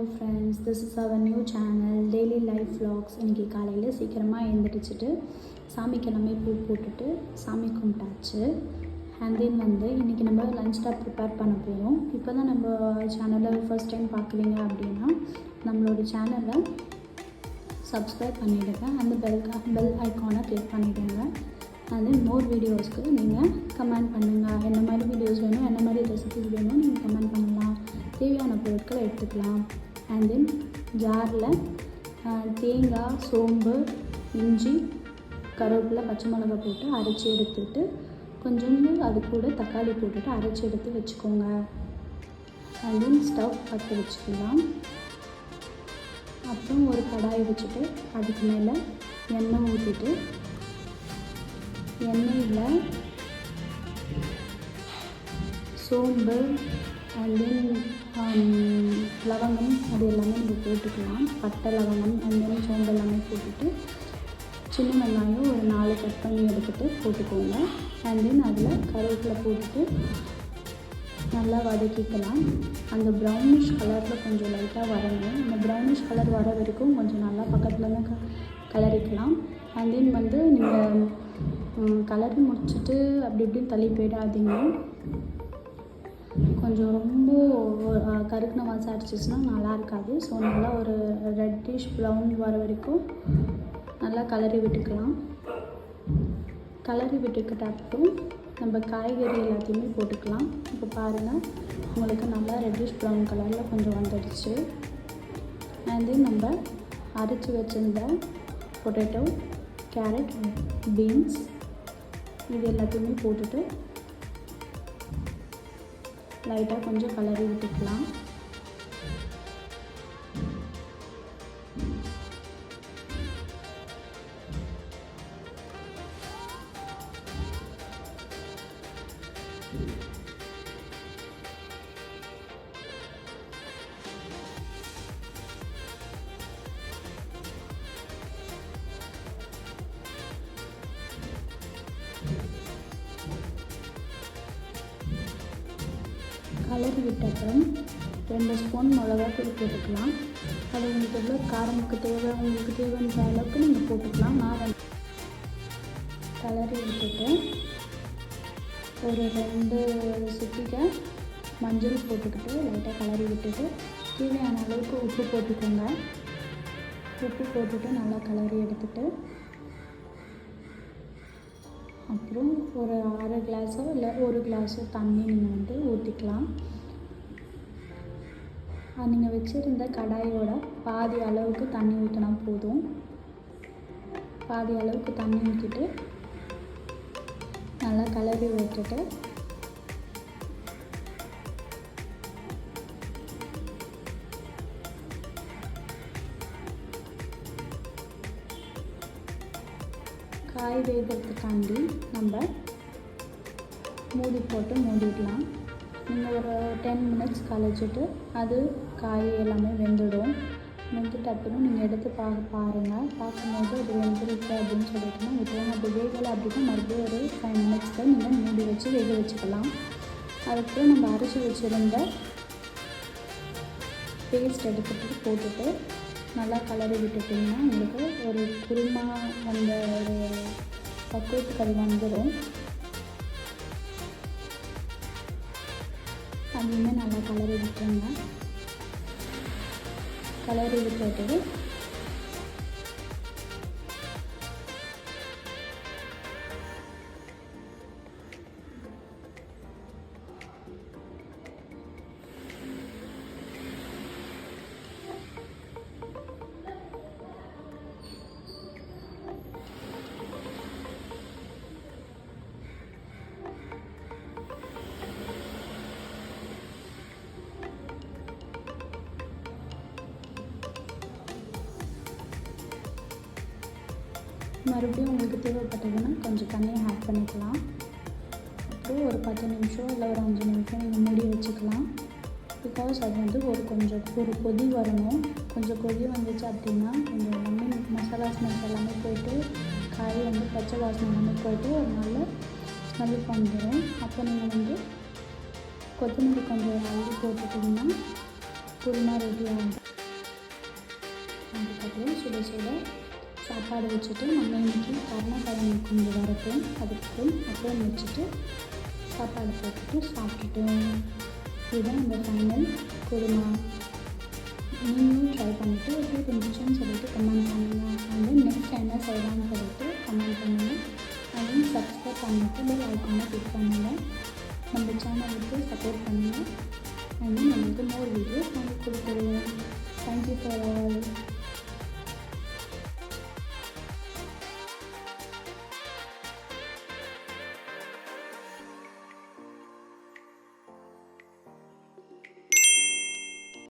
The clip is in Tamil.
friends, this is our new channel daily life vlogs. இன்னைக்கு காலையில் சீக்கிரமாக எழுந்திரிச்சிட்டு சாமிக்கு எல்லாமே பூ போட்டுட்டு சாமி கும்பிட்டாச்சு. அண்ட் தென் இன்றைக்கி நம்ம லஞ்ச் டாப் ப்ரிப்பேர் பண்ண போகிறோம். இப்போ தான் நம்ம சேனலை ஃபர்ஸ்ட் டைம் பார்க்குறீங்க அப்படின்னா நம்மளோட சேனலை சப்ஸ்கிரைப் பண்ணிவிடுங்க, அந்த பெல் ஐக்கானை கிளிக் பண்ணிவிடுங்க. அண்ட் தென் மோர் வீடியோஸ்க்கு நீங்கள் கமெண்ட் பண்ணுங்கள். என்ன மாதிரி வீடியோஸ் வேணும், என்ன மாதிரி ரெசிபிஸ் வேணும் நீங்கள் கமெண்ட் பண்ணலாம். தேவையான பொருட்களை எடுத்துக்கலாம். அண்ட் தென் ஜாரில் தேங்காய், சோம்பு, இஞ்சி, கருவேப்பிலை, பச்சை மிளகா போட்டு அரைச்சி எடுத்துட்டு கொஞ்சோண்டு அது கூட தக்காளி போட்டுட்டு அரைச்சி எடுத்து வச்சுக்கோங்க. அண்ட் தென் ஸ்டவ் பற்ற வச்சுக்கலாம். அப்புறம் ஒரு கடாயை வச்சுட்டு அதுக்கு மேலே எண்ணெய் ஊற்றிட்டு எண்ணெயில் சோம்பு அண்ட் தென் லவங்கம் அது எல்லாமே நம்ம போட்டுக்கலாம். பட்டை, லவங்கம் அண்ட் தென் சோம்பு எல்லாமே போட்டுட்டு சின்ன வெங்காயம் ஒரு 4 கட் பண்ணி எடுத்துகிட்டு போட்டுக்கோங்க. அண்ட் தென் அதில் கருவேப்பிலை போட்டுட்டு நல்லா வதக்கிக்கலாம். அந்த ப்ரௌனிஷ் கலரில் கொஞ்சம் லைட்டாக வரணும். அந்த ப்ரௌனிஷ் கலர் வர வரைக்கும் கொஞ்சம் நல்லா பக்கத்தில் தான் கலரிக்கலாம். அண்ட் தென் நீங்கள் கலரி முடிச்சுட்டு அப்படி இப்படின்னு தள்ளி போயிடாதீங்க. கொஞ்சம் ரொம்ப கருக்குன வாசம் அடிச்சிச்சுன்னா நல்லா இருக்காது. ஸோ நல்லா ஒரு ரெட்டிஷ் ப்ரௌன் வர வரைக்கும் நல்லா கலரி விட்டுக்கலாம். கலரி விட்டுக்கிட்ட அப்புறம் நம்ம காய்கறி எல்லாத்தையுமே போட்டுக்கலாம். இப்போ பாருங்கள், உங்களுக்கு நல்லா ரெட்டிஷ் ப்ரௌன் கலரில் கொஞ்சம் வந்துடுச்சு. அண்ட் தென் நம்ம அரைச்சி வச்சிருந்த பொட்டேட்டோ, கேரட், பீன்ஸ் இது எல்லாத்தையுமே போட்டுட்டு லைட்டாக கொஞ்சம் கலரி விட்டுக்கலாம். கலரி விட்ட அப்புறம் 2 ஸ்பூன் மிளகாத்தூள் போட்டுக்கலாம். அது உங்களுக்கு எவ்வளோ காரமுக்கு தேவை, உங்களுக்கு தேவைன்ற அளவுக்கு நீங்கள் போட்டுக்கலாம். நான் கலரி விட்டுட்டு ஒரு 2 சிட்டிகை மஞ்சள் போட்டுக்கிட்டு லைட்டாக கலரி விட்டுட்டு தேவையான அளவுக்கு உப்பு போட்டுக்கோங்க. உப்பு போட்டுட்டு நல்லா கலரி எடுத்துட்டு அப்புறம் ஒரு 1/2 கிளாஸோ இல்லை 1 கிளாஸோ தண்ணி நீங்கள் ஊற்றிக்கலாம். நீங்கள் வச்சுருந்த கடாயோட பாதி அளவுக்கு தண்ணி ஊற்றினா போதும். பாதி அளவுக்கு தண்ணி ஊற்றிட்டு நல்லா கலரி விட்டுட்டு காய் வேகிறதுக்காண்டி நம்ம மூடி போட்டு மூடிடலாம். நீங்கள் ஒரு 10 மினிட்ஸ் கழிச்சிட்டு அது காய் எல்லாமே வெந்துடும். வெந்துட்டு அப்புறம் நீங்கள் எடுத்து பாருங்கள். பார்க்கும்போது அது வெந்துருக்கு அப்படின்னு சொல்லிட்டுனா விட்டுருவாங்க. அப்படி வேகலை அப்படின்னா மறுபடியும் ஒரு 5 மினிட்ஸ்க்கு நீங்கள் மூடி வச்சு வேக வச்சுக்கலாம். அதுக்கப்புறம் நம்ம அரைச்சி வச்சுருந்த பேஸ்ட் எடுத்துகிட்டு போட்டுட்டு நல்லா கலரி விட்டுட்டிங்கன்னா உங்களுக்கு ஒரு குருமா அந்த ஒரு பக்குவத்துக்கு அது வந்துடும். அதையுமே நல்லா கலரி விட்டுருங்க. கலரி விட்டுட்டு மறுபடியும் உங்களுக்கு தேவைப்பட்டதுன்னா கொஞ்சம் தண்ணியை ஆட் பண்ணிக்கலாம். அப்புறம் ஒரு 10 நிமிஷம் இல்லை ஒரு 5 நிமிஷம் நீங்கள் மூடி வச்சுக்கலாம். பிகாஸ் அது ஒரு கொதி வரணும். கொஞ்சம் கொதி வந்துச்சு அப்படின்னா கொஞ்சம் எல்லாமே மசாலா ஸ்மெல்ஸ் எல்லாமே போய்ட்டு காய் பச்சை வாசனை எல்லாமே போய்ட்டு ஒரு நல்ல ஸ்மெல் வந்துடும். அப்போ நீங்கள் கொத்தமல்லி கொஞ்சம் அள்ளி போட்டுட்டிங்கன்னா குருமா ரெடி ஆகும். சுட சாப்பாடு வச்சுட்டு நம்ம இன்றைக்கி கருணக்கிழங்கு கொஞ்சம் வறுத்தோம். அதுக்கப்புறம் அப்பளம் வச்சுட்டு சாப்பாடு போட்டுட்டு சாப்பிட்டுட்டோம். இதுதான் நம்ம ஃபைனல் குருமா. நீங்களும் ட்ரை பண்ணிவிட்டு எப்படி இருந்துச்சுன்னு சொல்லிட்டு கமெண்ட் பண்ணுங்கள். அண்ட் நெக்ஸ்ட் என்ன செய்யலாம்னு சொல்லிட்டு கமெண்ட் பண்ணுங்கள். அண்ட் சப்ஸ்கிரைப் பண்ணிவிட்டு பெல் ஐக்கானை கிளிக் பண்ணுங்கள். நம்ம சேனலுக்கு சப்போர்ட் பண்ணுங்கள். அண்ட் நம்மளுக்கு மோர் வீடியோஸ் நாங்கள் கொடுத்துருவோம். Thank you for all.